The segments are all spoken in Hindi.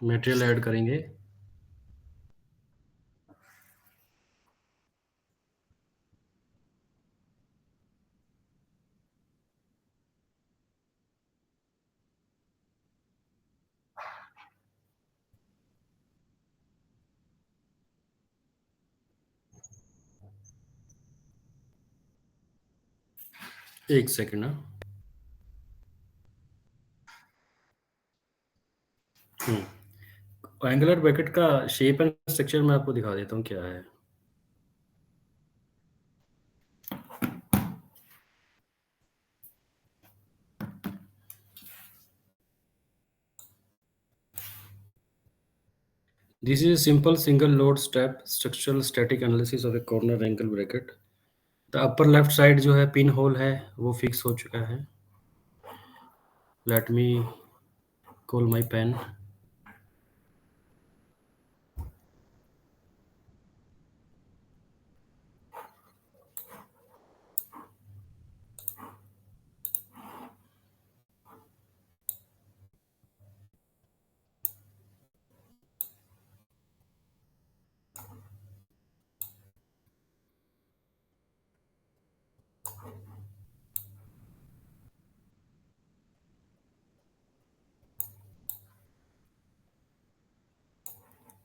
मटेरियल ऐड करेंगे। एक सेकंड ना। एंगुलर ब्रैकेट का शेप एंड स्ट्रक्चर मैं आपको दिखा देता हूँ क्या है। This is a simple single load step structural static analysis of a corner angle bracket. The upper left side जो है पिन होल है वो फिक्स हो चुका है। Let me call my pen.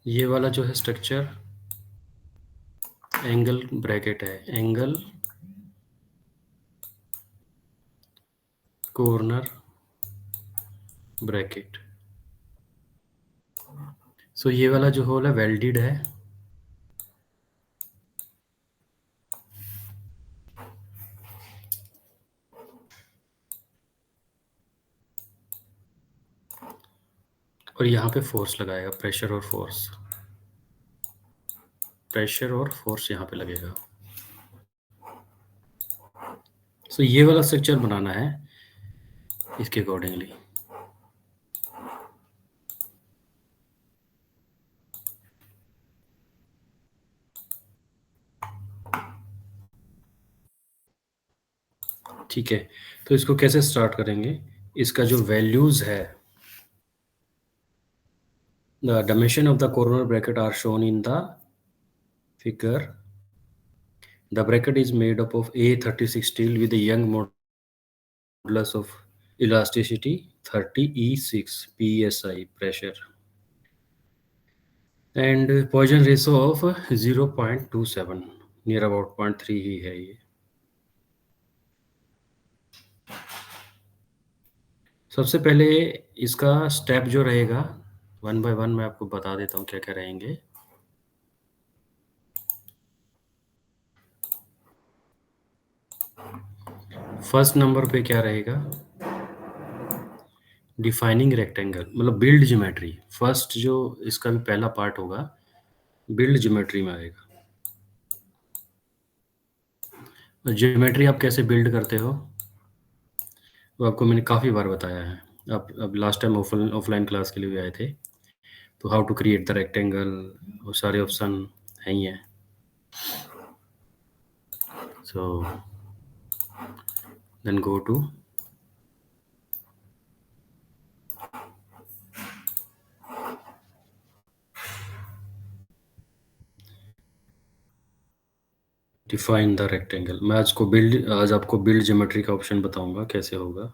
ये वाला जो है स्ट्रक्चर एंगल ब्रैकेट है, एंगल कॉर्नर ब्रैकेट। सो ये वाला जो होल है वेल्डेड है। और यहाँ पे फोर्स लगाएगा, प्रेशर और फोर्स, प्रेशर और फोर्स यहाँ पे लगेगा। सो ये वाला स्ट्रक्चर बनाना है इसके अकॉर्डिंगली। ठीक है, तो इसको कैसे स्टार्ट करेंगे? इसका जो वैल्यूज है, the dimension of the corner bracket are shown in the figure. The bracket is made up of A36 steel with a young modulus of elasticity 30 E6 psi pressure and Poisson ratio of 0.27, near about 0.3 ही है ये। सबसे पहले इसका स्टेप जो रहेगा, वन बाय वन मैं आपको बता देता हूँ क्या क्या रहेंगे। फर्स्ट नंबर पे क्या रहेगा? डिफाइनिंग रेक्टेंगल, मतलब बिल्ड ज्योमेट्री। फर्स्ट जो इसका भी पहला पार्ट होगा बिल्ड ज्योमेट्री में आएगा। ज्योमेट्री आप कैसे बिल्ड करते हो वो आपको मैंने काफ़ी बार बताया है। अब लास्ट टाइम ऑफलाइन क्लास के लिए भी आए थे, तो how to create the rectangle, वो सारे ऑप्शन हैं ही हैं। So then go to define the rectangle. मैं आज आपको बिल्ड ज्योमेट्री का ऑप्शन बताऊंगा कैसे होगा।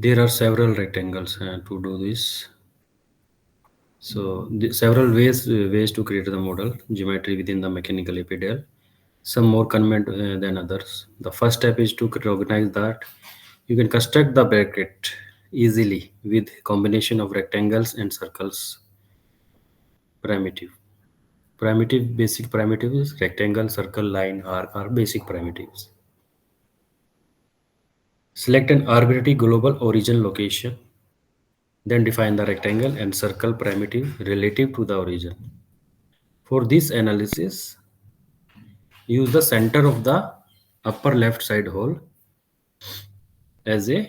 There are several rectangles to do this. So several ways to create the model geometry within the mechanical APDL. Some more convenient than others. The first step is to recognize that you can construct the bracket easily with combination of rectangles and circles. Primitive basic primitives: rectangle, circle, line, arc are basic primitives. Select an arbitrary global origin location, then define the rectangle and circle primitive relative to the origin. For this analysis, use the center of the upper left side hole as a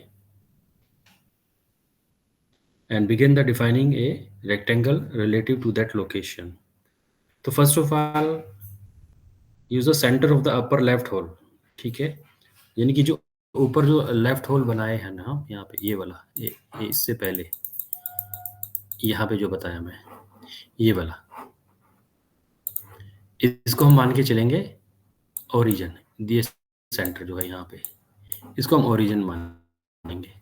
and begin the defining a rectangle relative to that location. तो first of all use the center of the upper left hole। ठीक है, यानी कि जो ऊपर जो लेफ्ट होल बनाए हैं ना हम यहाँ पे, ये वाला, ये इससे पहले यहाँ पे जो बताया मैं, ये वाला, इसको हम मान के चलेंगे ओरिजिन, ये सेंटर जो है यहाँ पे, इसको हम ओरिजिन मानेंगे।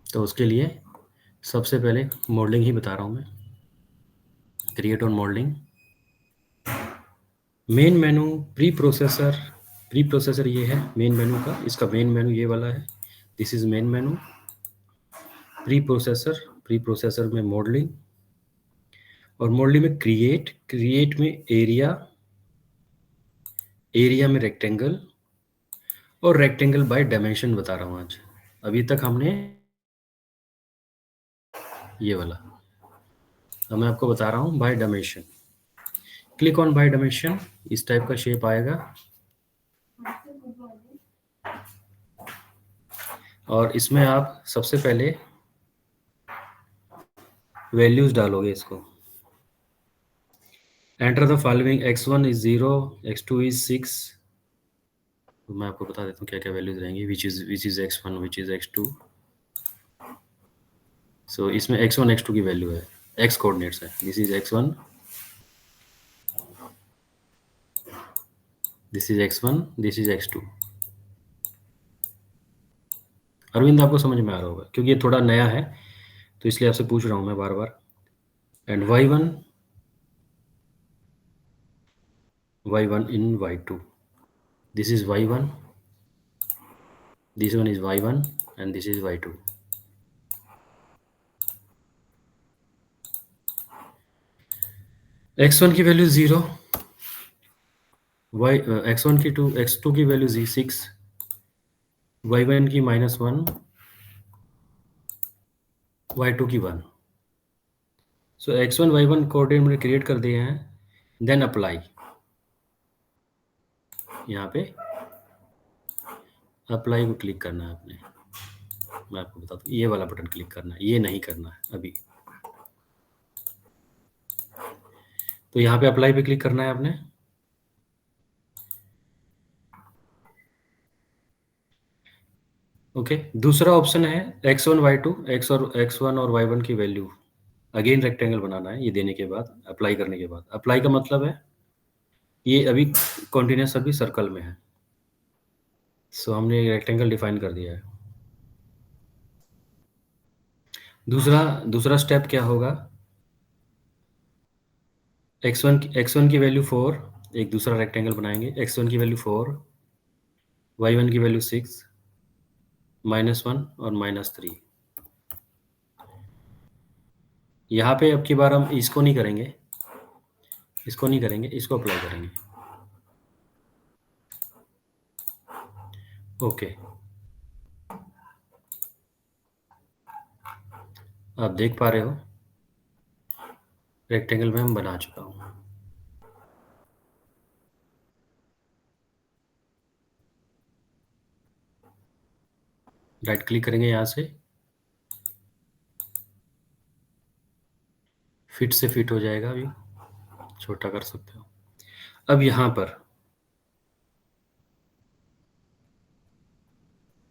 तो उसके लिए सबसे पहले मॉडलिंग ही बता रहा हूँ मैं। Create on modelling, main menu, pre processor ये है मेन मेनू का, इसका मेन मेनू ये वाला है, this is main menu. Pre processor में मॉडलिंग, और मॉडलिंग में क्रिएट में एरिया, एरिया में रेक्टेंगल, और रेक्टेंगल बाय डायमेंशन बता रहा हूँ आज। अभी तक हमने ये वाला, अब मैं आपको बता रहा हूँ by dimension. Click on by dimension, इस टाइप का शेप आएगा, और इसमें आप सबसे पहले वैल्यूज डालोगे इसको। Enter the following, x1 is 0, x2 is 6। तो मैं आपको बता देता हूँ क्या क्या वैल्यूज रहेंगी, which is x1, which is x2। सो इसमें x1 x2 की वैल्यू है, x कोऑर्डिनेट्स है, this is x1, this is x1, this is x2। Arvind आपको समझ में आ रहा होगा क्योंकि ये थोड़ा नया है, तो इसलिए आपसे पूछ रहा हूँ मैं बार बार। And y1 in y2, this is y1, this one is y1, and this is y2। x1 की वैल्यू 0, x1 की 2, x2 की वैल्यू 6, y1 की -1, y2 की 1। सो x1 y1 कोऑर्डिनेट मैंने क्रिएट कर दिए हैं। देन अप्लाई, यहाँ पे अप्लाई को क्लिक करना है आपने। मैं आपको बता दूँ, ये वाला बटन क्लिक करना है, ये नहीं करना है अभी। तो यहाँ पे अप्लाई पे क्लिक करना है आपने। ओके, दूसरा ऑप्शन है x1 y2, x1 और y1 की वैल्यू अगेन रेक्टेंगल बनाना है, ये देने के बाद, अप्लाई करने के बाद। अप्लाई का मतलब है ये अभी कॉन्टिन्यूस अभी सर्कल में है, सो हमने रेक्टेंगल डिफाइन कर दिया है। दूसरा दूसरा स्टेप क्या होगा, x1 की वैल्यू 4, एक दूसरा रेक्टेंगल बनाएंगे। x1 की वैल्यू 4, y1 की वैल्यू 6, -1 और -3। यहाँ पे अब की बार हम इसको नहीं करेंगे, इसको नहीं करेंगे, इसको अप्लाई करेंगे। ओके, आप देख पा रहे हो रेक्टेंगल में हम बना चुका हूँ। राइट क्लिक करेंगे यहाँ से, फिट से फिट हो जाएगा, अभी छोटा कर सकते हो। अब यहाँ पर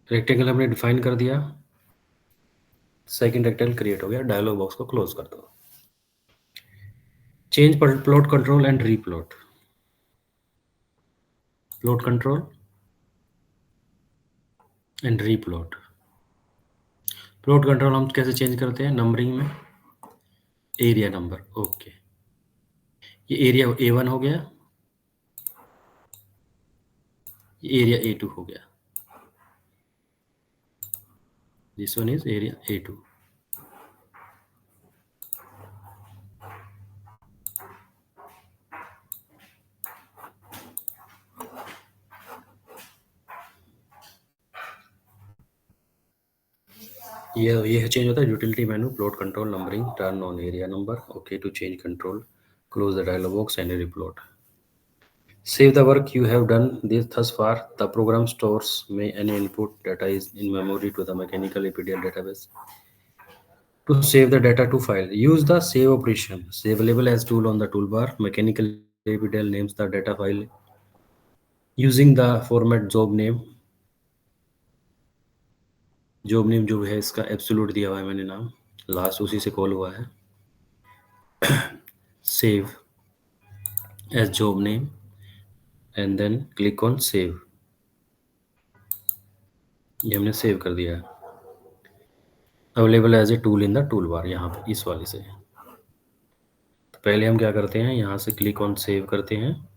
रेक्टेंगल हमने डिफाइन कर दिया, सेकंड रेक्टेंगल क्रिएट हो गया। डायलॉग बॉक्स को क्लोज कर दो। Change plot control and replot, plot control and replot. Plot control हम कैसे चेंज करते हैं, नंबरिंग में, एरिया नंबर। ओके, ये एरिया A1 हो गया, ये एरिया A2 हो गया, this one is area A2। ये चेंज होता है utility menu, plot control, numbering, turn on area number. Okay to change control, close the dialog box and replot. Save the work you have done this thus far. The program stores may any input data is in memory to the mechanical APDL database. To save the data to file, use the save operation. Save available as tool on the toolbar. Mechanical APDL names the data file using the format job name जो है इसका एब्सोल्यूट दिया हुआ है मैंने नाम, लास्ट उसी से कॉल हुआ है। Save as job name and then click on save. ये हमने सेव कर दिया है। Available as a tool in the tool bar, यहाँ पे इस वाले से। तो पहले हम क्या करते हैं, यहाँ से क्लिक ऑन सेव करते हैं,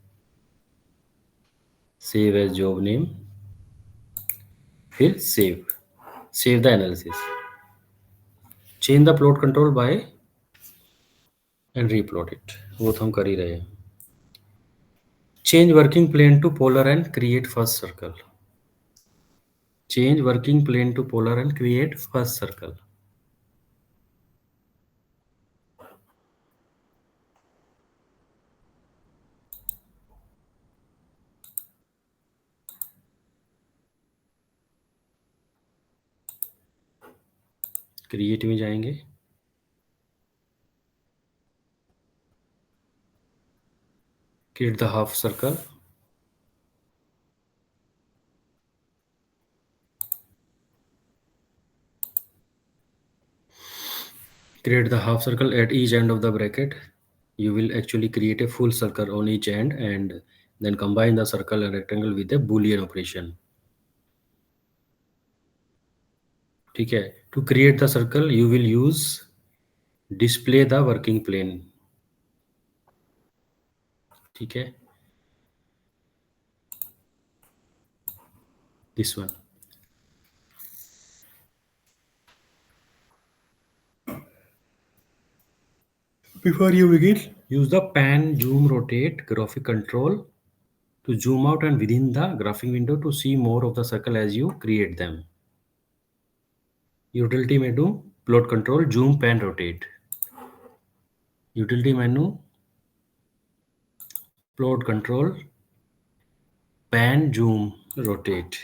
सेव एज जॉब नेम, फिर save the analysis, change the plot control by and replot it, वो तो हम कर ही रहे हैं। Change working plane to polar and create first circle, change working plane to polar and create first circle. Create में जाएंगे, create the half circle, create the half circle at each end of the bracket. You will actually create a full circle on each end and then combine the circle and rectangle with a boolean operation. ठीक है। To create the circle you will use display the working plane। ठीक है, this one। Before you begin, use the pan, zoom, rotate, graphic control to zoom out and within the graphing window to see more of the circle as you create them। Utility menu, plot control, zoom, pan, rotate। Utility menu, plot control, pan, zoom, rotate।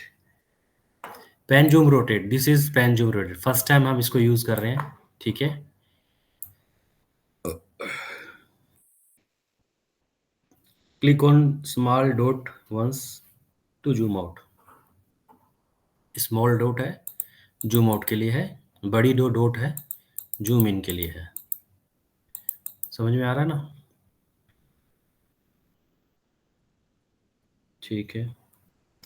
Pan zoom rotate, this is pan zoom rotate, first time हम इसको यूज कर रहे हैं। ठीक है, click on small dot once to zoom out. Small dot है जूम आउट के लिए है, बड़ी दो डॉट है जूम इन के लिए है। समझ में आ रहा है ना? ठीक है,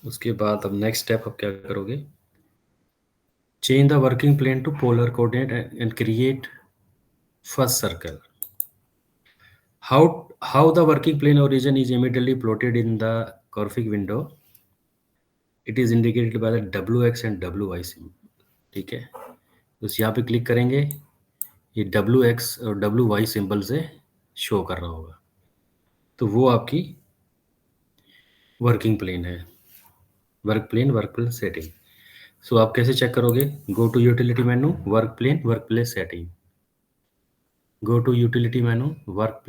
उसके बाद अब नेक्स्ट स्टेप आप क्या करोगे, change the working plane to polar coordinate and create first circle. How the working plane origin is immediately plotted in the graphic window, it is indicated by the wx and wy symbol। ठीक है, बस यहाँ पे क्लिक करेंगे, ये wx और wy सिंबल से शो कर रहा होगा, तो वो आपकी वर्किंग प्लेन है, वर्क प्लेन सेटिंग। सो आप कैसे चेक करोगे, go to utility menu, work plane setting, go to utility menu, work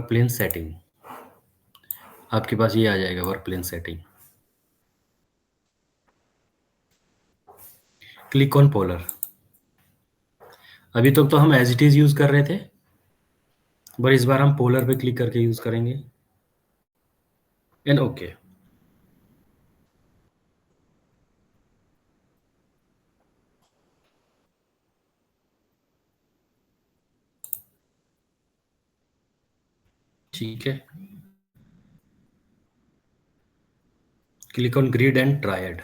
plane setting, आपके पास ये आ जाएगा work plane setting. Click on polar. अभी तक तो हम एज इट इज यूज कर रहे थे, पर इस बार हम पोलर पे क्लिक करके यूज करेंगे एंड ओके। ठीक है, click on grid and triad.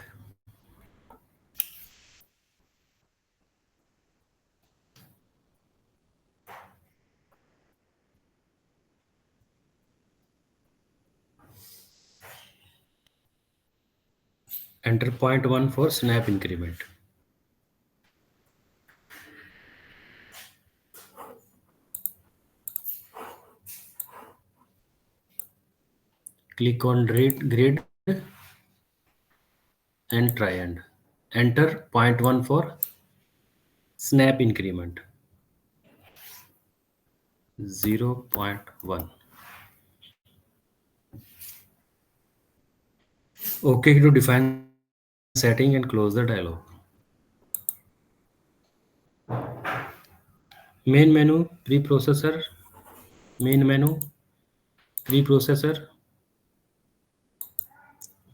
Enter point 1 for snap increment. Click on grid and triad. Enter point 1 for snap increment 0.1। Okay to define setting and close the dialog. Main menu, pre processor, main menu, pre processor,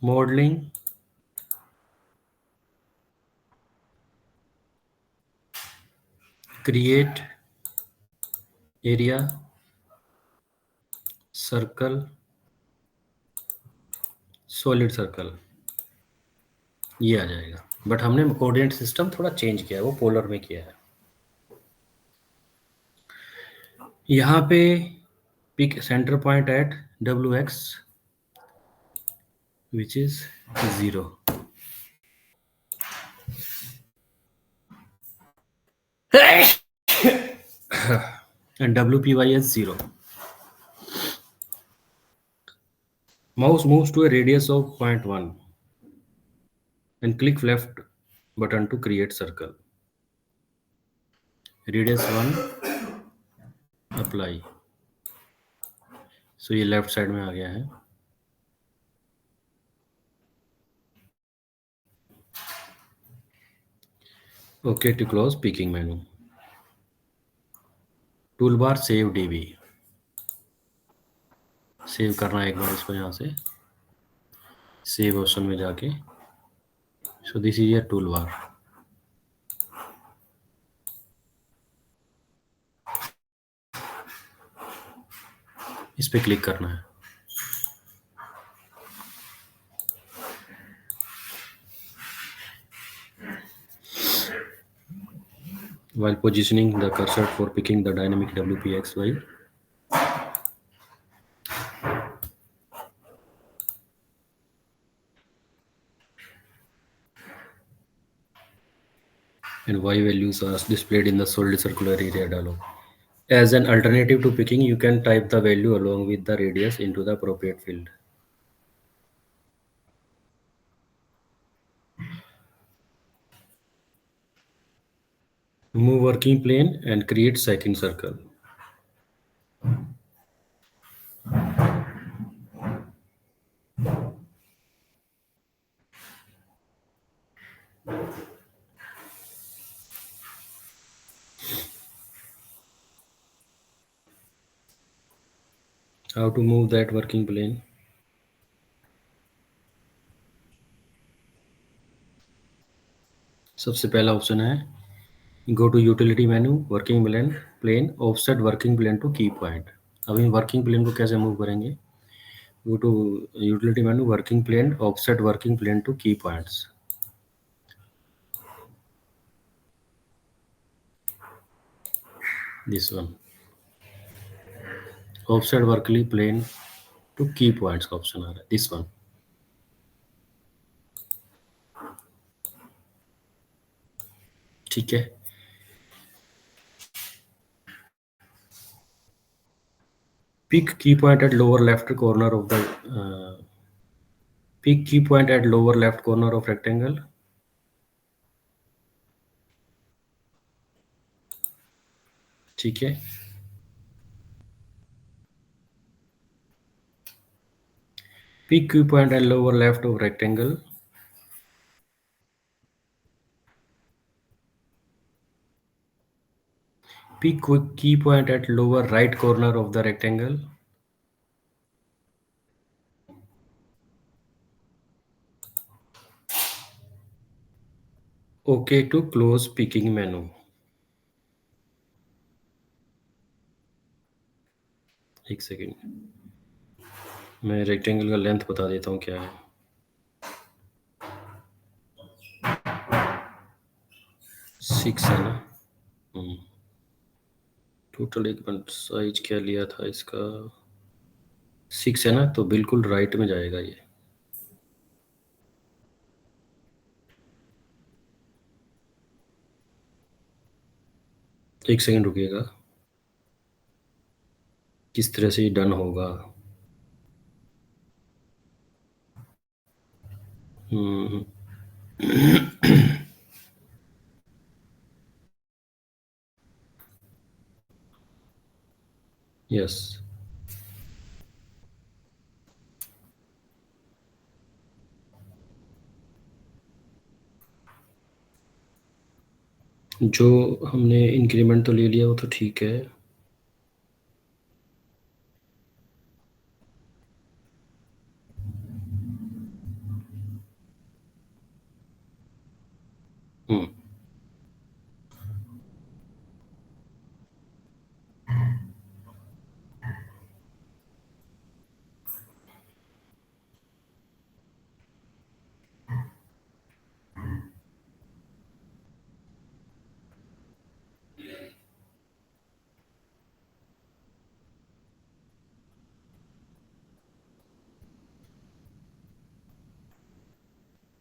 modeling, create area, circle, solid circle, ये आ जाएगा। बट हमने कोऑर्डिनेट सिस्टम थोड़ा चेंज किया है, वो पोलर में किया है। यहाँ पे pick centre point at WX which is 0 and WPY is 0. Mouse moves to a radius of 0.1 and click left button to create circle. Radius 1 apply. So ये लेफ्ट साइड में आ गया है। Okay to close picking menu. Tool bar save DB, save करना है एक बार इसको यहाँ से, सेव ऑप्शन में जाके। सो this is your tool bar. इस पे क्लिक करना है। While positioning the cursor for picking the dynamic WPXY, and Y values are displayed in the solid circular area dialog. As an alternative to picking, you can type the value along with the radius into the appropriate field. Move working plane and create second circle. How to move that working plane? सबसे पहला ऑप्शन है go to utility menu, working plane, plane offset working plane to key point. अब इन वर्किंग प्लेन को कैसे मूव करेंगे? Go to utility menu, working plane, offset working plane to key points. This one, offset working plane to key points का ऑप्शन आ रहा है, दिस वन। ठीक है, pick key point at lower left corner of the pick key point at lower left corner of rectangle. ठीक है, pick key point at lower left of rectangle. Pick key point at lower right corner of the rectangle. Okay to close picking menu. एक सेकेंड, मैं रेक्टेंगल का लेंथ बता देता हूँ क्या है। 6 है ना। टोटल एक मिनट, साइज क्या लिया था इसका? 6 है ना, तो बिल्कुल राइट में जाएगा ये। एक सेकेंड रुकिएगा, किस तरह से ये डन होगा। यस, जो हमने इंक्रीमेंट तो ले लिया वो तो ठीक है। हम्म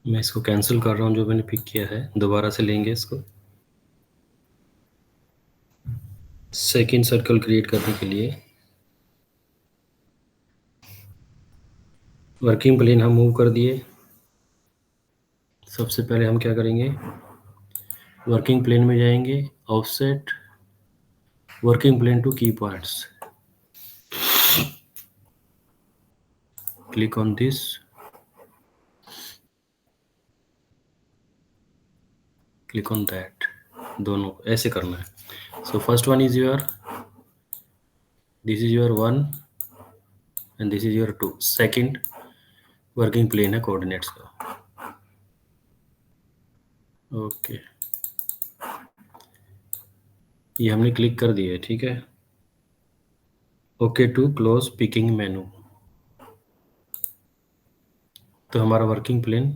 मैं इसको कैंसिल कर रहा हूँ जो मैंने पिक किया है, दोबारा से लेंगे इसको। सेकेंड सर्कल क्रिएट करने के लिए वर्किंग प्लेन हम मूव कर दिए। सबसे पहले हम क्या करेंगे, वर्किंग प्लेन में जाएंगे, offset working plane to key points, click on this, click on that, दोनों ऐसे करना है। So first one is your, this is your one and this is your two, second working plane है कोऑर्डिनेट्स का। ओके, ये हमने क्लिक कर दिया है, ठीक है। Okay to close picking menu, तो हमारा वर्किंग प्लेन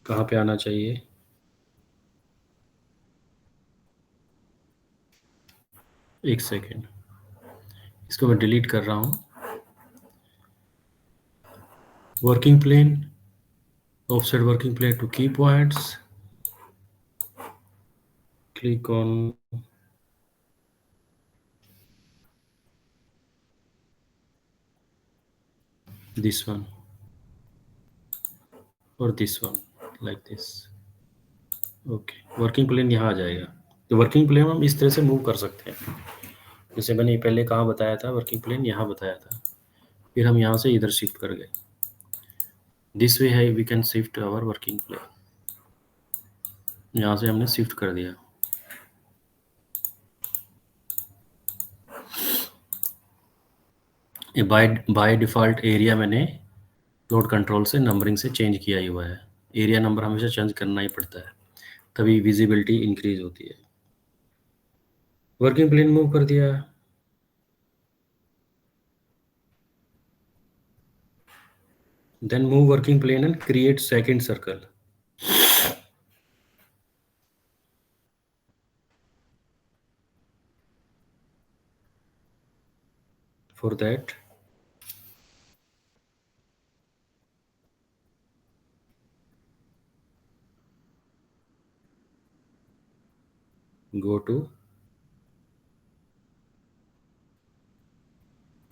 कहाँ पे आना चाहिए, एक सेकेंड, इसको मैं डिलीट कर रहा हूँ। Working plane, offset working plane to key points, click on this one or this one like this। Okay, working plane यहाँ आ जाएगा। तो वर्किंग प्लेन हम इस तरह से मूव कर सकते हैं, जैसे मैंने पहले कहाँ बताया था, वर्किंग प्लेन यहाँ बताया था, फिर हम यहाँ से इधर शिफ्ट कर गए। दिस वे है we can shift our working plane, यहाँ से हमने शिफ्ट कर दिया। ये बाय डिफ़ॉल्ट एरिया मैंने लोड कंट्रोल से नंबरिंग से चेंज किया ही हुआ है। एरिया नंबर हमेशा चेंज करना ही पड़ता है, तभी विजिबिलिटी इंक्रीज होती है। वर्किंग प्लेन मूव कर दिया, then move working plane and create second circle. For that go to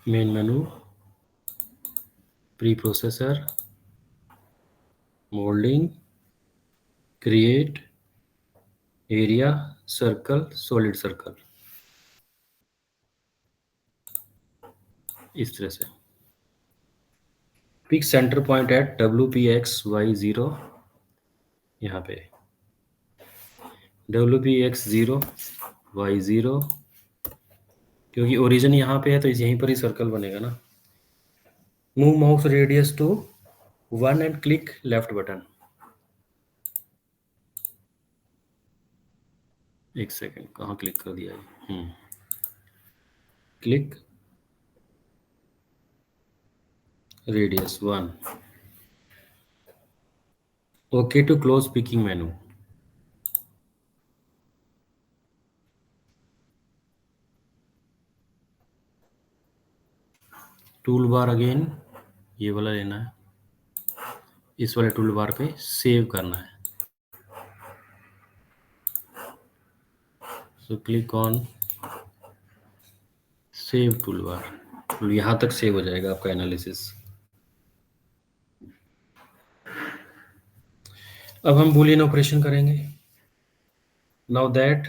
main menu, preprocessor, molding, create area, circle, solid circle, इस तरह से। Pick centre point at WPX Y0, यहाँ पे WPX0 Y0, क्योंकि ओरिजिन यहाँ पे है तो यहीं पर ही सर्कल बनेगा ना। Move mouse radius to 1 and click left button. एक सेकेंड, कहाँ क्लिक कर दिया है, click radius 1। Okay to close picking menu, tool bar again ये वाला लेना है, इस वाले टूल बार पे सेव करना है। सो click on save tool bar, तो यहाँ तक सेव हो जाएगा आपका एनालिसिस। अब हम बूलियन ऑपरेशन करेंगे। Now that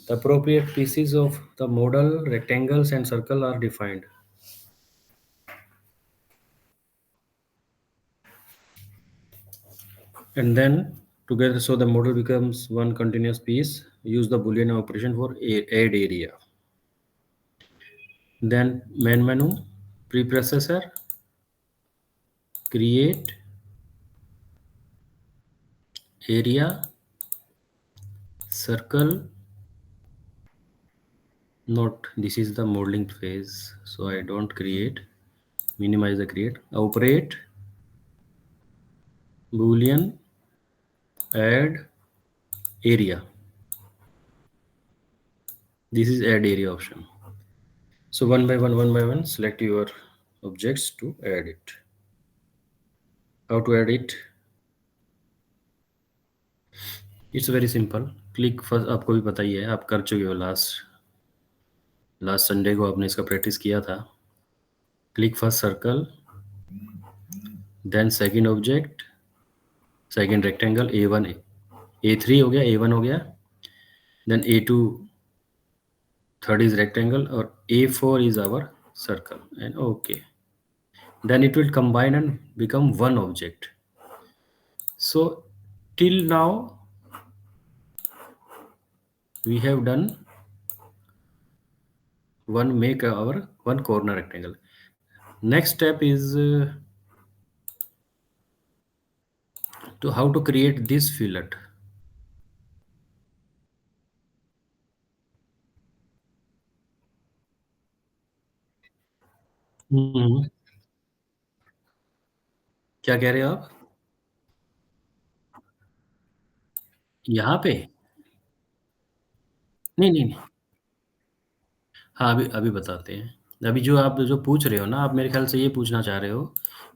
the appropriate pieces of the model rectangles and circle are defined, and then together so the model becomes one continuous piece, use the boolean operation for add area. Then main menu, preprocessor, create area, circle, not this is the modeling phase, so I don't create, minimize the create, operate, boolean, add, area. This is add area option. So one by one, select your objects to add it. How to add it? It's very simple. Click first, आपको भी पता ही है, आप कर चुके हो, लास्ट लास्ट संडे को आपने इसका प्रैक्टिस किया था. Click first circle, then second object, second rectangle A1, A3 हो गया, A1 हो गया, then A2 third is rectangle, or A4 is our circle, and okay, then it will combine and become one object. So till now we have done one, make our one corner rectangle. Next step is to how to create this fillet. हम्म, क्या कह रहे हो आप? यहाँ पे? नहीं नहीं नहीं, हाँ अभी अभी बताते हैं. अभी जो आप जो पूछ रहे हो ना, आप मेरे ख्याल से ये पूछना चाह रहे हो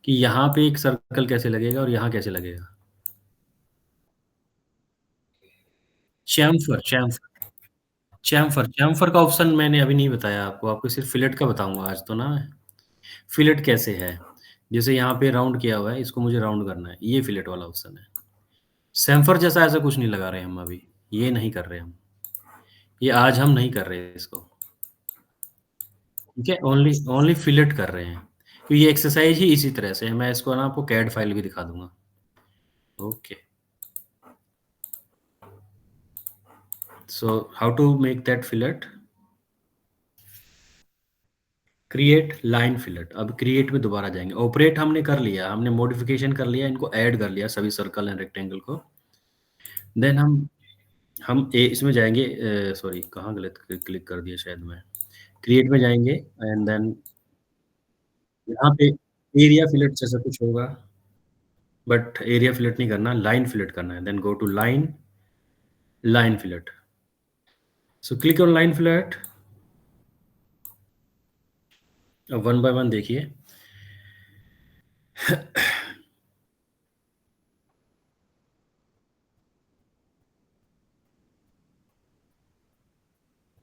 कि यहाँ पे एक सर्कल कैसे लगेगा और यहाँ कैसे लगेगा. चैम्फर, चैम्फर, चैम्फर, चैम्फर का ऑप्शन मैंने अभी नहीं बताया आपको, आपको सिर्फ फिलेट का बताऊंगा आज तो ना. फिलेट कैसे है? जैसे यहाँ पे राउंड किया हुआ है, इसको मुझे राउंड करना है, ये फिलेट वाला ऑप्शन है. सैम्फर जैसा ऐसा कुछ नहीं लगा रहे हम अभी, ये नहीं कर रहे हम, ये आज हम नहीं कर रहे इसको. ठीक है, ओनली ओनली फिलेट कर रहे हैं. तो ये एक्सरसाइज ही इसी तरह से है, मैं इसको ना आपको कैड फाइल भी दिखा दूंगा. Okay, so how to make that fillet. Create line fillet. अब क्रिएट में दोबारा जाएंगे, ऑपरेट हमने कर लिया, हमने मॉडिफिकेशन कर लिया, इनको ऐड कर लिया सभी सर्कल एंड रेक्टेंगल को. देन हम इसमें जाएंगे, सॉरी कहाँ गलत क्लिक कर दिया शायद मैं. क्रिएट में जाएंगे एंड देन यहाँ पे एरिया फिलेट जैसा कुछ होगा, बट एरिया फिलेट नहीं करना, लाइन फिलेट करना है. Then go to line, line fillet. So click on line fillet. अब वन बाय वन देखिए.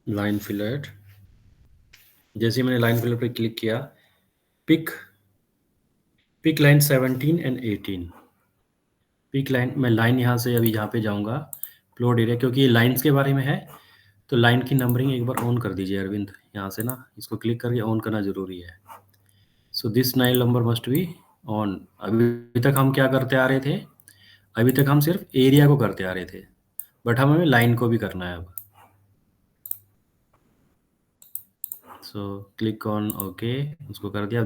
लाइन फिलेट, जैसे ही मैंने लाइन फिलेट पे क्लिक किया, pick pick line 17 and 18. Pick line, मैं लाइन यहाँ से अभी यहाँ पे जाऊँगा, प्लॉट एरिया, क्योंकि ये लाइन्स के बारे में है, तो लाइन की नंबरिंग एक बार ऑन कर दीजिए अरविंद. यहाँ से ना इसको क्लिक करके ऑन करना ज़रूरी है. So this 9 number must be on. अभी तक हम क्या करते आ रहे थे? अभी तक हम सिर्फ एरिया को करते आ रहे थे, बट हमें लाइन को भी करना है अब. सो क्लिक ऑन ओके, उसको कर दिया.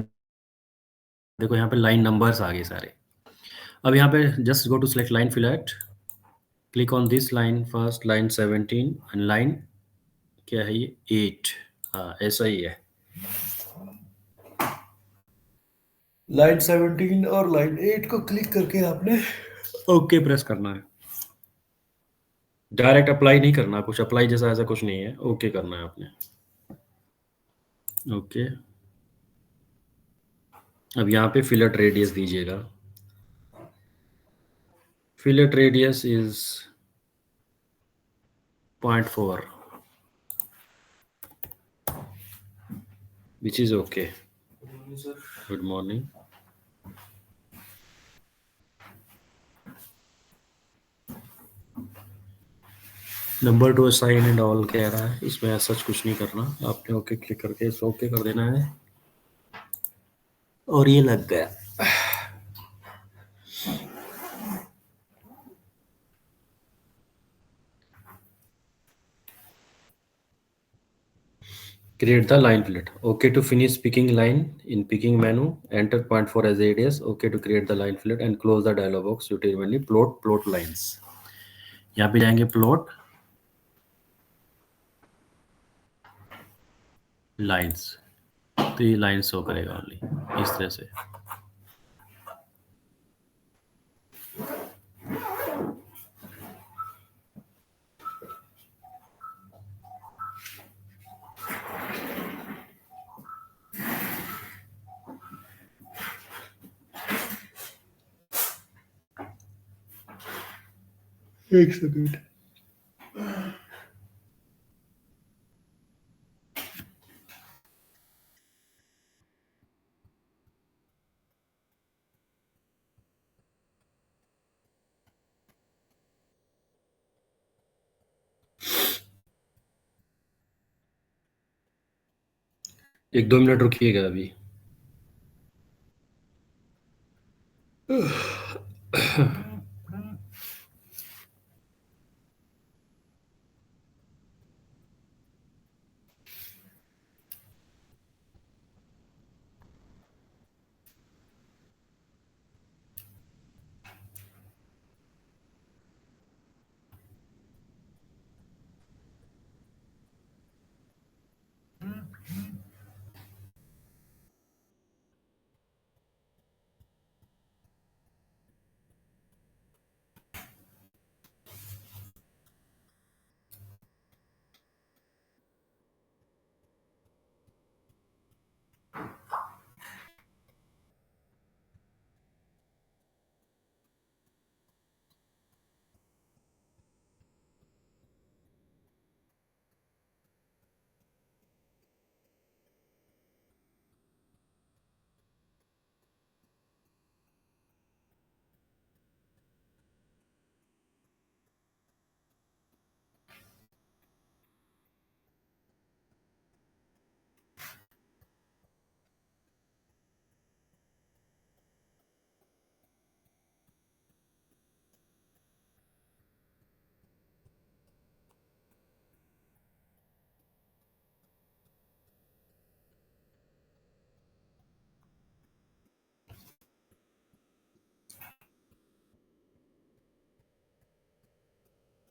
देखो यहाँ पे लाइन नंबर्स आ गए सारे. अब यहाँ पे just go to select line fillet, click on this line first, line 17 and line क्या है ये 8. हाँ ऐसा ही है, लाइन 17 और लाइन 8 को क्लिक करके आपने ओके प्रेस करना है. डायरेक्ट अप्लाई नहीं करना, कुछ अप्लाई जैसा ऐसा कुछ नहीं है, ओके करना है आपने. ओके, अब यहाँ पे फिलेट रेडियस दीजिएगा. Fillet radius is 0.4, which is okay. Good morning. Number two assign and all कह रहा है, इसमें ऐसा कुछ नहीं करना, आपने ओके क्लिक करके इस ओके कर देना है, और ये लग गया. Create the line fillet. Okay to finish picking line in picking menu. Enter 0.4 as radius. Okay to create the line fillet and close the dialog box. Usually plot lines. यहाँ पे जाएंगे प्लॉट लाइंस, तो ये लाइन शो करेगा ओनली इस तरह से। एक सेकंड। एक दो मिनट रुकिएगा अभी।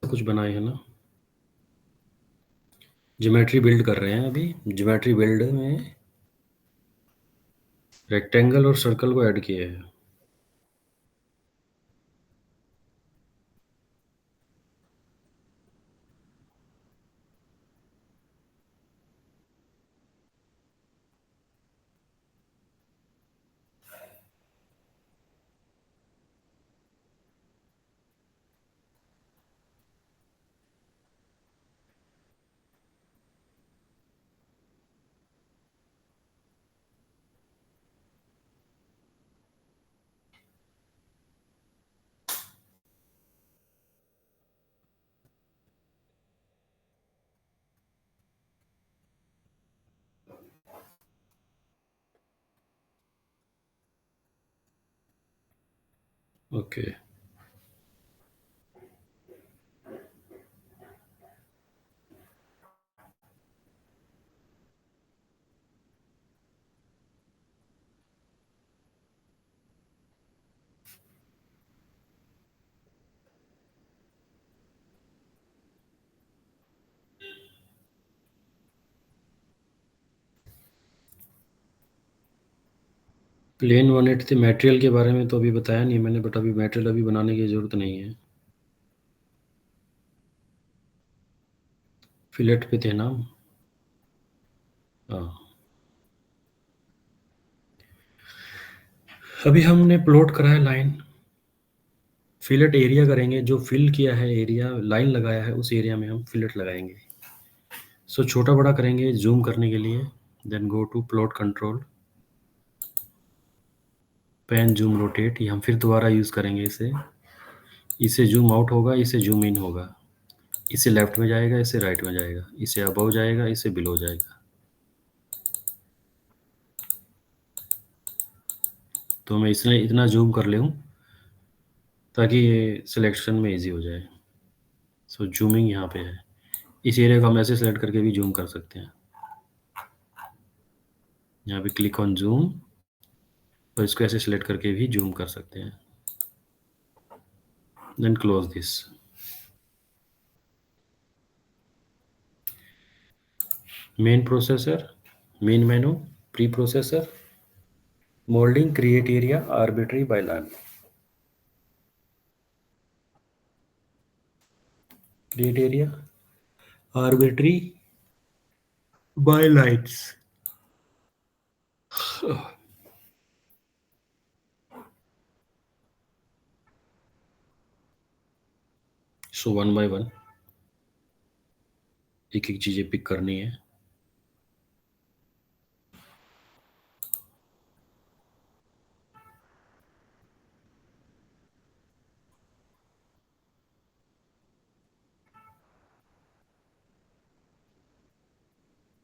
कुछ बनाए है ना, ज्योमेट्री बिल्ड कर रहे हैं अभी। ज्योमेट्री बिल्ड में रेक्टेंगल और सर्कल को ऐड किए हैं। ओके। प्लेन 180 थे। मटेरियल के बारे में तो अभी बताया नहीं मैंने, बट अभी मटेरियल अभी बनाने की ज़रूरत नहीं है। फिलेट पे थे ना। हाँ, अभी हमने प्लॉट करा है लाइन। फिलेट एरिया करेंगे, जो फिल किया है एरिया, लाइन लगाया है उस एरिया में हम फिलेट लगाएंगे। सो छोटा बड़ा करेंगे जूम करने के लिए। Then go to plot control, pan zoom rotate. ये हम फिर दोबारा यूज़ करेंगे इसे। इसे जूम आउट होगा, इसे जूम इन होगा। इसे लेफ्ट में जाएगा, इसे राइट में जाएगा, इसे अबव जाएगा, इसे बिलो जाएगा। तो मैं इसने इतना जूम कर लूँ ताकि ये सिलेक्शन में इजी हो जाए। सो जूमिंग यहाँ पे है। इस एरिया को हम ऐसे सेलेक्ट करके भी जूम कर सकते हैं। यहाँ पे क्लिक ऑन जूम, और इसको ऐसे सेलेक्ट करके भी जूम कर सकते हैं। Then close this. Main processor, main menu, pre processor, modelling, create area, arbitrary, by lines. Create area, arbitrary, by lines. So one by one एक एक चीजें पिक करनी है।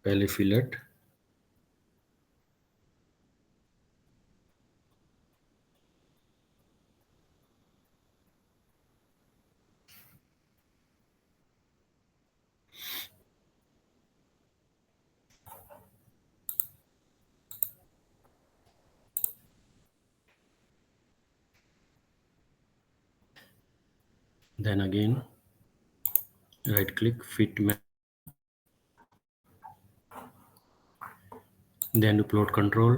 पहले fillet, then again right click, fit में, देन प्लॉट कंट्रोल।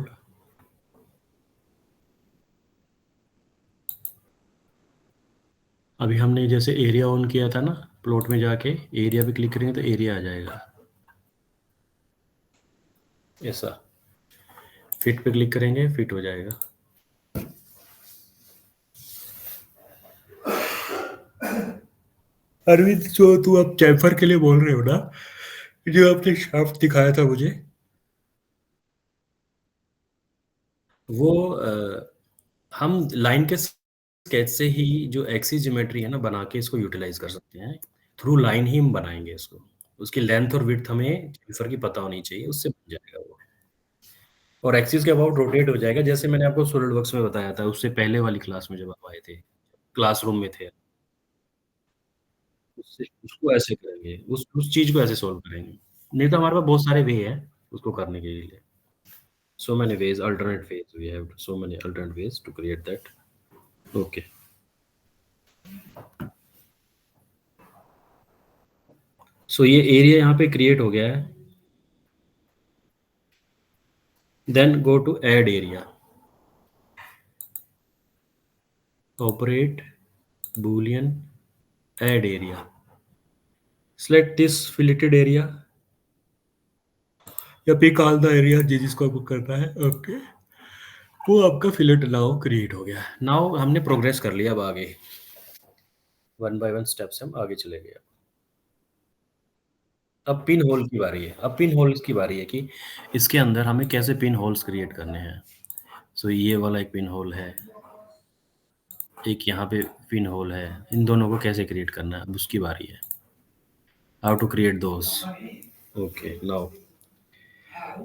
अभी हमने जैसे एरिया ऑन किया था ना, प्लॉट में जाके एरिया पे क्लिक करेंगे तो एरिया आ जाएगा ऐसा। फिट पे क्लिक करेंगे, फिट हो जाएगा। अरविंद, जो तू अब चैम्फर के लिए बोल रहे हो ना, जो आपने शाफ्ट दिखाया था मुझे, वो हम लाइन के स्केच से ही जो एक्सिस ज्योमेट्री है ना बना के इसको यूटिलाइज कर सकते हैं। थ्रू लाइन ही हम बनाएंगे इसको। उसकी लेंथ और विड्थ हमें चैम्फर की पता होनी चाहिए, उससे बन जाएगा वो। और एक्सिस के अबाउट रोटेट हो जाएगा, जैसे मैंने आपको सॉलिड वर्क्स में बताया था उससे पहले वाली क्लास में जब आप आए थे, क्लासरूम में थे। उससे उसको ऐसे करेंगे, उस चीज को ऐसे सॉल्व करेंगे। नहीं तो हमारे पास बहुत सारे वे हैं उसको करने के लिए। So many ways, alternate ways. We have so many alternate ways to create that. Okay. So ये एरिया यहाँ पे क्रिएट हो गया है। Then go to add area, operate, boolean, add area, select this filleted area या पिक ऑल द एरिया जिसको आपको करना है। ओके, वो आपका फिलेट नाउ क्रिएट हो गया। नाउ हमने प्रोग्रेस कर लिया, अब आगे वन बाय वन स्टेप से हम आगे चले गए। अब पिन होल की बारी है। अब पिन होल्स की बारी है कि इसके अंदर हमें कैसे पिन होल्स क्रिएट करने हैं। सो ये वाला एक पिन होल है, एक यहाँ पे पिन होल है। इन दोनों को कैसे क्रिएट करना है, अब उसकी बारी है। How to create those. Okay, now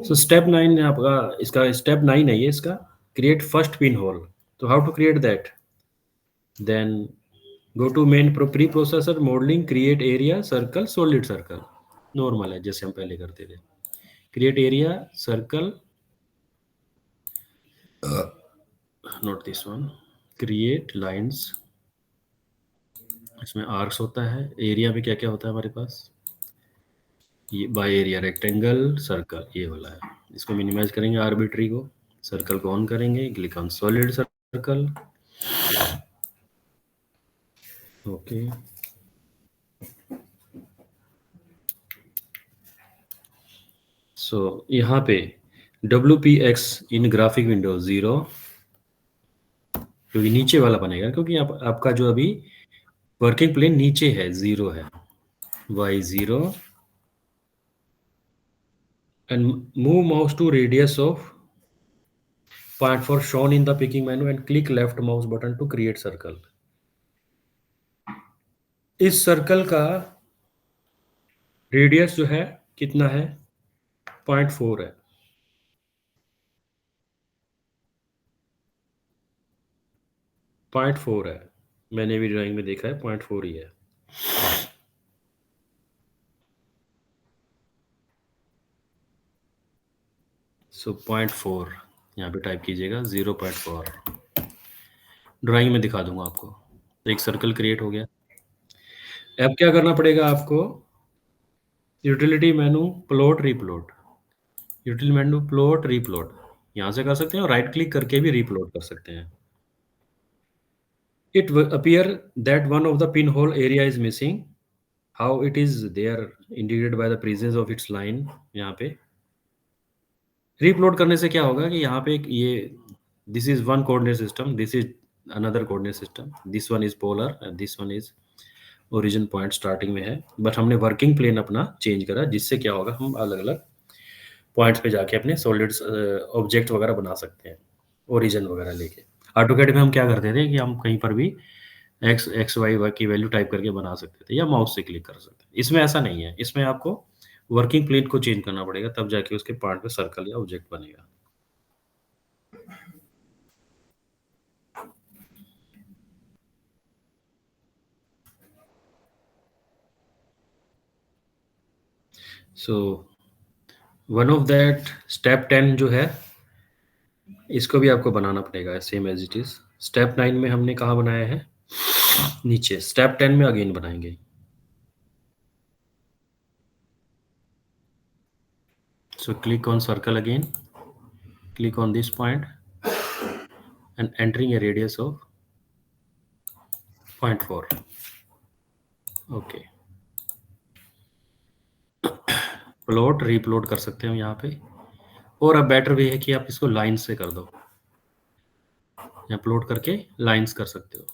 so step 9 है आपका। इसका स्टेप 9 है ये इसका, क्रिएट फर्स्ट पिन होल। तो how to create that, then go to main preprocessor, modelling, create area, circle, solid circle. Normal है जैसे हम पहले करते थे। Create area, circle, not this one, create lines. इसमें आर्क्स होता है। एरिया में क्या क्या होता है हमारे पास, ये बाय एरिया, रेक्टेंगल, सर्कल, ये वाला है। इसको मिनिमाइज करेंगे आर्बिट्री को, सर्कल को ऑन करेंगे, click on solid circle. Okay, so यहाँ पे WPX इन ग्राफिक विंडो 0, क्योंकि नीचे वाला बनेगा, क्योंकि आपका जो अभी वर्किंग प्लेन नीचे है, 0 है। Y0 and move mouse to radius of point for shown in the picking menu and click left mouse button to create circle। इस सर्कल का रेडियस जो है कितना है, 0.4 है। 0.4 है, मैंने भी ड्राइंग में देखा है, 0.4 ही है। सो 0.4 यहाँ पे टाइप कीजिएगा, 0.4। ड्राइंग में दिखा दूंगा आपको। तो एक सर्कल क्रिएट हो गया। अब क्या करना पड़ेगा आपको, utility menu plot replot, utility menu plot replot यहाँ से कर सकते हैं और राइट क्लिक करके भी रिप्लॉट कर सकते हैं। It appear that one of the pinhole area is missing. How it is there indicated by the presence of its line यहाँ पे। रीप्लॉट करने से क्या होगा कि यहाँ पे एक ये this is one coordinate system, this is another coordinate system, this one is polar and this one is origin point starting में है। बट हमने वर्किंग प्लेन अपना चेंज करा जिससे क्या होगा हम अलग-अलग पॉइंट्स पे जाके अपने सॉलिड्स ऑब्जेक्ट वगैरह बना सकते हैं, ओरिजिन वगैरह लेके। ऑटोकैड में हम क्या करते थे कि हम कहीं पर भी एक्स वाई की वैल्यू टाइप करके बना सकते थे या माउस से क्लिक कर सकते हैं। इसमें ऐसा नहीं है, इसमें आपको वर्किंग प्लेन को चेंज करना पड़ेगा तब जाके उसके पार्ट पे सर्कल या ऑब्जेक्ट बनेगा। So one of that step 10 जो है इसको भी आपको बनाना पड़ेगा same as it is. Step 9 में हमने कहाँ बनाया है, नीचे। स्टेप 10 में अगेन बनाएंगे। सो click on circle again, click on this point and entering a radius of 0.4। Okay, plot replot कर सकते हैं हम यहाँ पे। और अब बेटर वे है कि आप इसको लाइन से कर दो, या प्लॉट करके लाइंस कर सकते हो।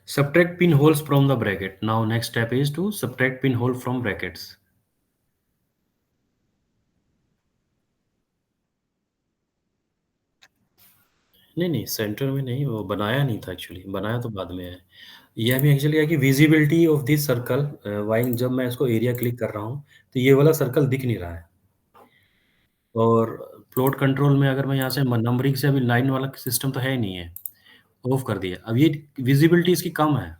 Subtract pinholes from the bracket। Now next step is to subtract pinhole from brackets। नहीं नहीं, सेंटर में नहीं, वो बनाया नहीं था एक्चुअली, बनाया तो बाद में है। ये हमें एक्चुअली है कि visibility of this circle while जब मैं इसको एरिया क्लिक कर रहा हूँ तो ये वाला सर्कल दिख नहीं रहा है। और प्लॉट कंट्रोल में अगर मैं यहाँ से नंबरिंग से, अभी लाइन वाला सिस्टम तो है ही नहीं है, ऑफ कर दिया। अब ये विजिबिलिटी इसकी कम है।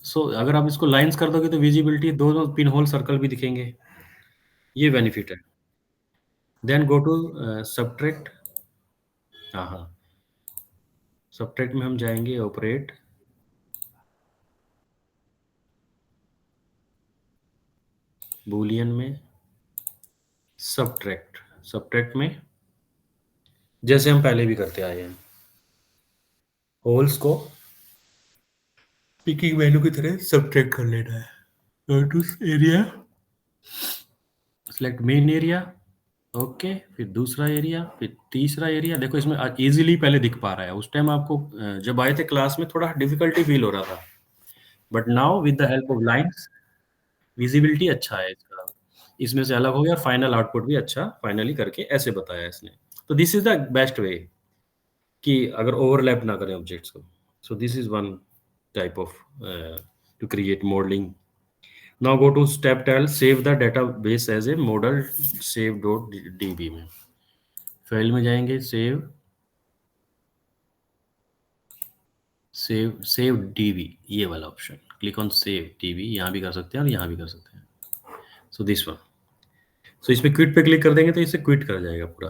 सो अगर आप इसको लाइंस कर दोगे तो विजिबिलिटी दोनों पिन होल सर्कल भी दिखेंगे। ये बेनिफिट है। Then go to subtract. हाँ हाँ, सब्ट्रैक्ट में हम जाएंगे ऑपरेट, बूलियन में सब्ट्रैक्ट। सब्ट्रैक्ट में जैसे हम पहले भी करते आए हैं, होल्स को पिकिंग मेनू की तरह सब्ट्रैक्ट कर लेना है। Go to area, select main area. Okay, फिर दूसरा एरिया, फिर तीसरा एरिया। देखो इसमें इजीली पहले दिख पा रहा है। उस टाइम आपको जब आए थे क्लास में थोड़ा डिफिकल्टी फील हो रहा था, but now with the help of lines visibility अच्छा है इसका, इसमें से अलग हो गया और फाइनल आउटपुट भी अच्छा फाइनली करके ऐसे बताया इसने। तो this is the best way कि अगर ओवरलैप ना करें ऑब्जेक्ट्स को। So this is one type of to create modelling. Now go to step 12, save the database as a model save dot DB में। फाइल में जाएंगे, सेव, सेव डीबी, ये वाला option, click on save DB. यहाँ भी कर सकते हैं और यहाँ भी कर सकते हैं। So this one. सो इसमें क्विट पे क्लिक कर देंगे तो इसे क्विट कर जाएगा पूरा।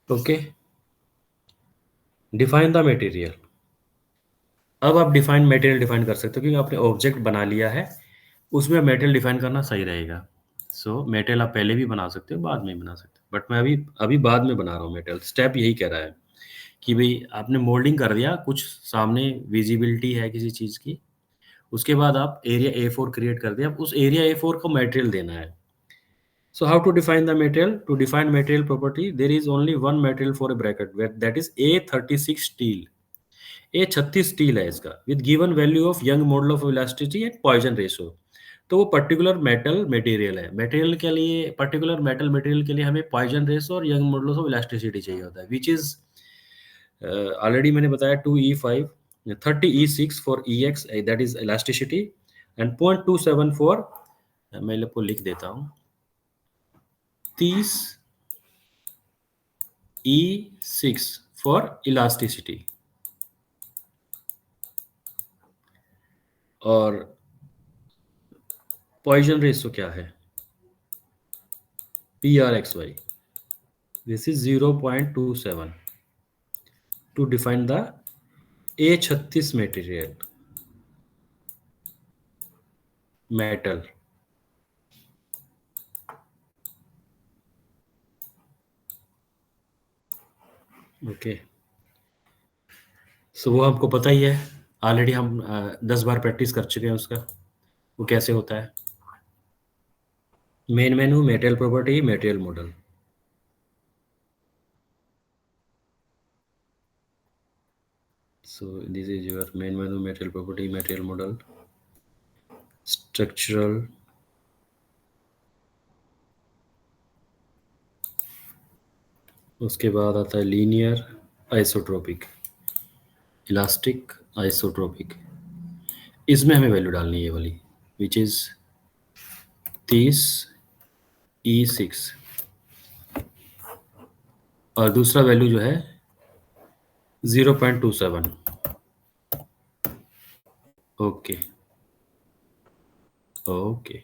Okay, define the material. अब आप डिफाइन मटेरियल डिफाइन कर सकते हो क्योंकि आपने ऑब्जेक्ट बना लिया है, उसमें मटेरियल डिफाइन करना सही रहेगा। सो मटेरियल आप पहले भी बना सकते हो, बाद में भी बना सकते हो, बट मैं अभी अभी बाद में बना रहा हूँ मटेरियल। स्टेप यही कह रहा है कि भाई आपने मोल्डिंग कर दिया, कुछ सामने विजिबिलिटी है किसी चीज़ की, उसके बाद आप एरिया A4 क्रिएट कर दिया, अब उस एरिया A4 को मटेरियल देना है। So how to define the material? To define material property, there is only one material for a bracket, where that is A36 steel। A36 steel है इसका, with given value of young model of elasticity and Poisson ratio. तो वो पर्टिकुलर मेटल मटेरियल है। मटेरियल के लिए, पर्टिकुलर मेटल मटेरियल के लिए हमें पॉइजन रेशो और यंग मॉडल ऑफ इलास्टिसिटी चाहिए होता है, विच इज ऑलरेडी मैंने बताया 2E5, 30E6 for EX, that is elasticity, and 0.27 for, मैं आपको लिख देता हूँ, 30E6 फॉर इलास्टिसिटी। और पॉइजन रेशो क्या है, PRXY, this is 0.27 to define the A36 material, metal. Okay, so वो हमको पता ही है, ऑलरेडी हम 10 बार प्रैक्टिस कर चुके हैं उसका, वो कैसे होता है। Main menu, material property, material model. So this is your main menu, material property, material model, structural, उसके बाद आता है लीनियर, आइसोट्रोपिक, इलास्टिक, आइसोट्रोपिक। इसमें हमें वैल्यू डालनी है ये वाली, विच इज 30E6, और दूसरा वैल्यू जो है 0.27। ओके, ओके,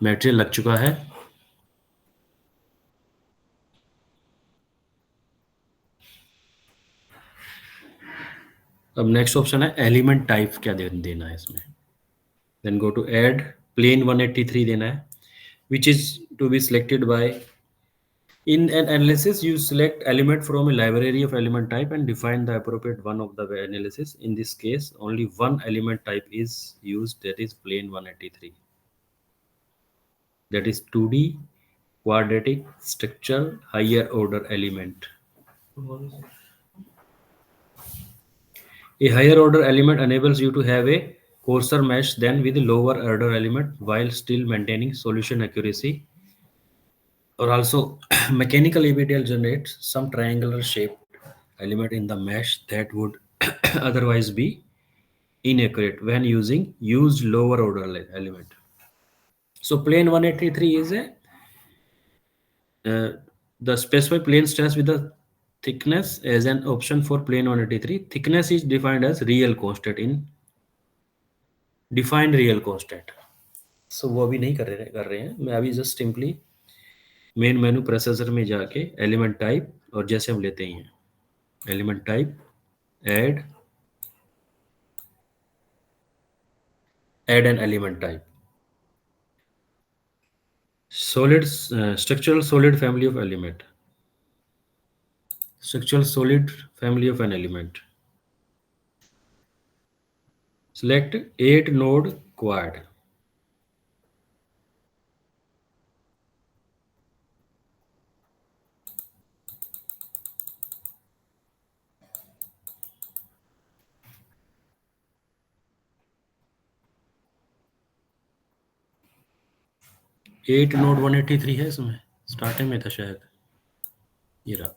मटेरियल लग चुका है। अब नेक्स्ट ऑप्शन है एलिमेंट टाइप, क्या देना है इसमें। Then go to add, plane 183 देना है, which is to be selected by, in an analysis you select element from a library of element type and define the appropriate one of the analysis. In this case only one element type is used, that is plane 183, that is 2D quadratic structure higher order element. A higher order element enables you to have a coarser mesh than with a lower order element while still maintaining solution accuracy. Or also, mechanical ABDL generates some triangular shaped element in the mesh that would otherwise be inaccurate when using used lower order element. So plane 183 is a the specified plane stress with the thickness as an option for plane 183. Thickness is defined as real constant in defined real constant. So वो अभी नहीं कर रहे हैं, मैं अभी just simply main menu processor में जाके एलिमेंट टाइप, और जैसे हम लेते ही हैं element type, add an element type, solid structural solid family of element, structural solid family of an element, select 8 node quad, eight node 183 है इसमें, स्टार्टिंग में था शायद, ये रहा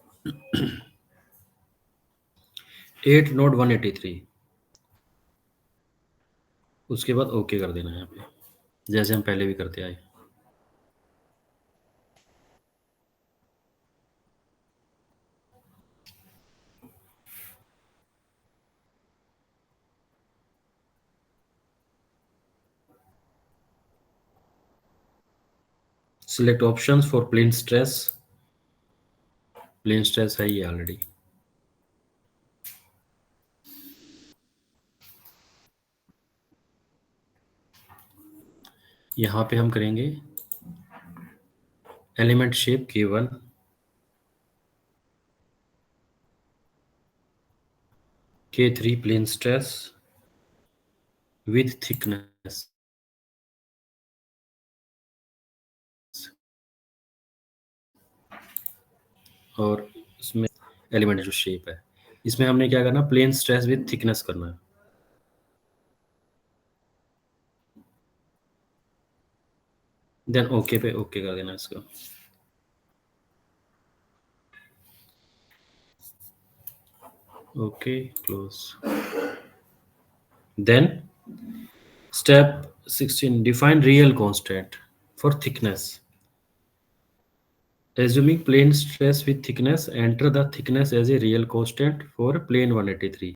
8 नोड 183। उसके बाद ओके कर देना है यहाँ पे, जैसे हम पहले भी करते आए। Select options for plane stress, plane stress है ये ऑलरेडी। यहाँ पे हम करेंगे element shape K1, K3 plane stress with thickness, और इसमें एलिमेंट जो शेप है, इसमें हमने क्या करना, प्लेन स्ट्रेस विथ थिकनेस करना है। देन ओके पे ओके कर देना इसका। Okay, close. Then step 16, define real constant for thickness. Assuming plane stress with thickness, enter the thickness as a real constant for plane 183.